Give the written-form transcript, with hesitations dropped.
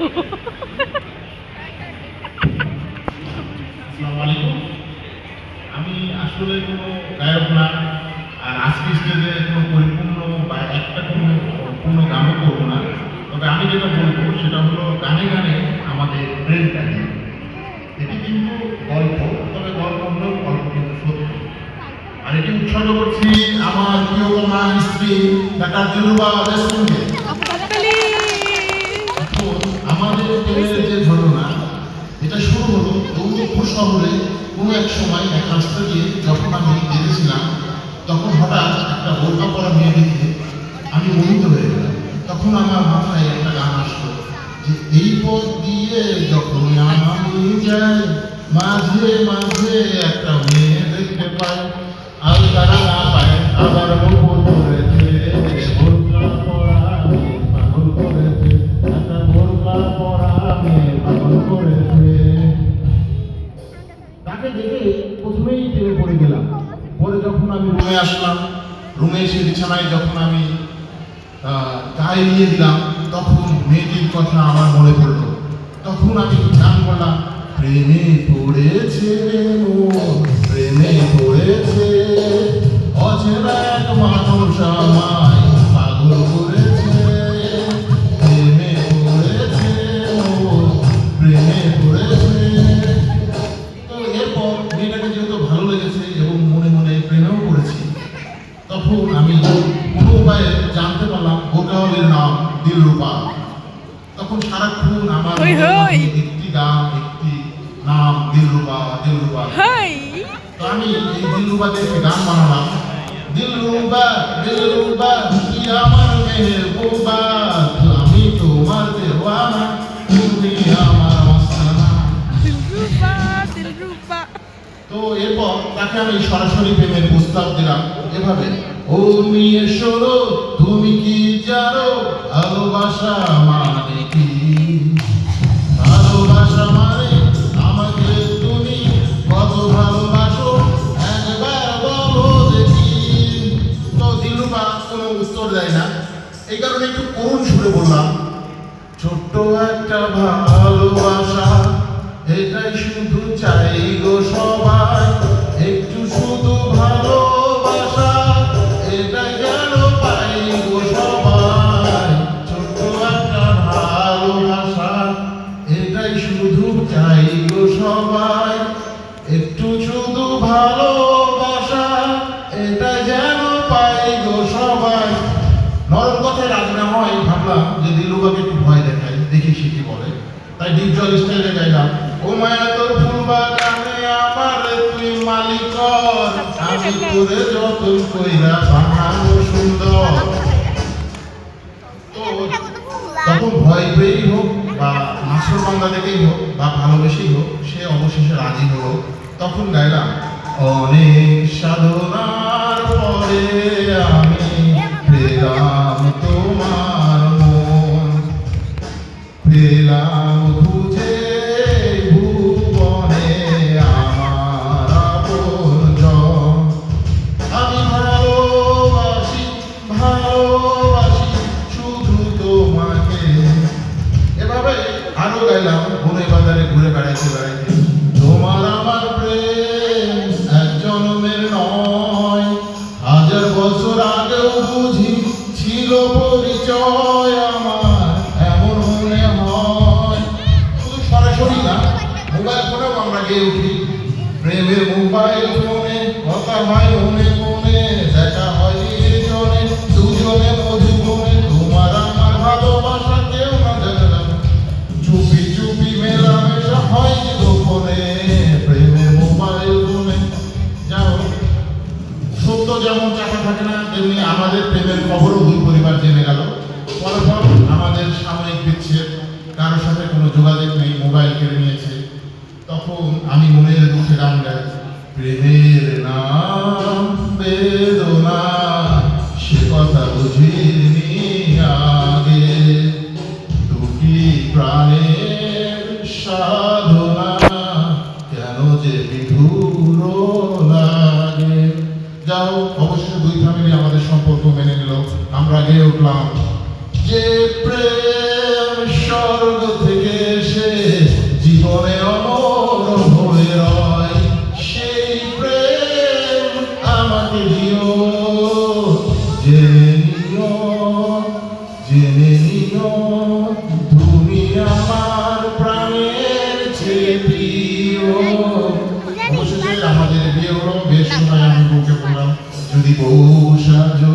আসসালামু আলাইকুম। আমি আসলে কোনো গায়ক না, আর আজকে স্টেজে কোনো পরিপূর্ণ বা একটা কোনো পূর্ণ গানও করবো না। তবে আমি যেটা বলবো সেটা হলো গানে গানে আমাদের প্রেম কাহিনী। এটি কিন্তু গল্প, তবে গল্প হলেও গল্প কিন্তু সত্য। আর এটি উৎসর্গ করছি আমার প্রিয়তমা স্ত্রী ডাক্তার দিলরুবা বেগমকে। আমাদের প্রেমের যে ঘটনা, এটা শুরু হলো গৌরবপুর শহরে কোনো এক সময় এক রাস্তা দিয়ে যখন আমি যেতেছিলাম, তখন হঠাৎ একটা বোরকা পরা মেয়ে দেখে আমি মোহিত হয়ে গেলাম। তখন আমার মাথায় একটা গান আসলো যে এই পথ দিয়ে যখন আমি যাই, মাঝে মাঝে একটা মেয়ে দেখতে পাই, আর তারা না পায় আবার মুকুট করেছে, বোরকা পরা মেয়ে পাগল করেছে, একটা বোরকা পরা মেয়ে পাগল করেছে। তাকে দেখে প্রথমেই প্রেমে পড়ে গেলাম। পরে যখন আমি রুমে আসলাম, রুমে এসে বিছানায় যখন আমি গায়ে নিয়ে দিলাম, তখন মেয়েটির কথা আমার মনে পড়লো। তখন আমি গান করলাম, প্রেমে পড়েছে মোর, প্রেমে পড়েছে অচেনা এক মানুষ আমায় পাগল করেছে, প্রেমে পড়েছে মোর, প্রেমে পড়েছে। তো এরপর মেয়েটাকে যেহেতু ভালো লেগেছে এবং মনে মনে প্রেমেও পড়েছি, তখন আমি কোনো উপায়ে জানতে পারলাম বোরকাওয়ালির নাম দিলরুবা। তখন সারাক্ষণ আমার একটি গান, একটি নাম, দিলরুবা দিলরুবা। তো আমি এই দিলরুবাতে একটি গান বানালাম, দিলরুবা দিলরুবা কি আমার মেহবুবা, আমি তোমার দেওয়ানা, তুমি আমার মাস্তানা। তো এরপর তাকে আমি সরাসরি প্রেমের প্রস্তাব দিলাম এভাবে, ও মেয়ে শোনো, তুমি কি জানো ভালোবাসা মানে কি? ভালোবাসা মানে আমাকে তুমি কত ভালোবাসো, একবার বলো দেখি। তো দিলরুবা কোনো উত্তর দেয় না, এই কারণে একটু করুণ সুরে বললাম, ছোট্ট একটা ভালোবাসা, এটাই শুধু চাই গো সবাই, একটু শুধু ভালোবাসা, এটাই যেন পাই গো সবাই। ছোট্ট একটা ভালোবাসা, এটাই শুধু চাই গো সবাই, একটু শুধু ভালোবাসা, এটাই যেন পাই গো সবাই। নরম কথায় রাজি না হয়, ভাবলাম যে দিলরুবাকে একটু ভয় দেখাই, দেখি সে কি বলে। তাই ডিপ জল স্টাইলে গাইলাম, ও মায়া তোর ফুল বাগানে আমার তুই মালিক, আমি তোরে যতন কইরা বানাবো সুন্দর। তো তখন ভয় পেয়েই হোক বা নাসর বান্দা দেখেই হোক বা ভালোবেসেই হোক, সে অবশেষে রাজি হলো। তখন গাইলাম, অনেক সাধনার পরে আমি পেলাম তোমার মন, পেলাম খুঁজে ভুবনে আমার আপনজন, আমি ভালোবাসি ভালোবাসি শুধু তোমাকে। এভাবে আরো গাইলাম, বনে বাজারে ঘুরে বেড়াইতে বেড়াইতে, তোমার আমার প্রেম এক জন্মের নয়, হাজার বছর আগেও বুঝি ছিল পরিচয় আমার, এমন মনে হয়। শুধু সরাসরি না, মোবাইল ফোনেও আমরা গেয়ে উঠি, প্রেমের মোবাইল ফোনে কথা হয় মনে মনে, দেখা হয় নির্জনে দুজনে মধুবনে, তোমার আমার ভালোবাসা কেউ না জানে না, চুপি চুপি মেলামেশা হয় গোপনে, প্রেমের মোবাইল ফোনে। যাও, সত্য যেমন চাপা থাকে না, তেমনি আমাদের প্রেমের খবরও দুই পরিবার জেনে গেল। পরপর আমাদের সাময়িক বিচ্ছেদ, কারোর সাথে কোনো যোগাযোগ নেই, মোবাইল কেড়ে নিয়েছে। তখন আমি মনের দুঃখে গান গাই, প্রেমের নাম বেদনা, সে কথা বুঝিনি আগে, দুটি প্রাণের সাধনা কেন যে বিধুর লাগে। যাও, অবশ্যই দুই ফ্যামিলি আমাদের সম্পর্ক মেনে নিল। আমরা গেয়ে উঠলাম, যে প্রেম স্বর্গ থেকে জেনে নিও তুমি আমার প্রাণের চেয়ে প্রিয়। অবশেষে আমাদের বিয়ে হলো, বেশ সময় আমি বউকে বললাম, যদি বউ সাজো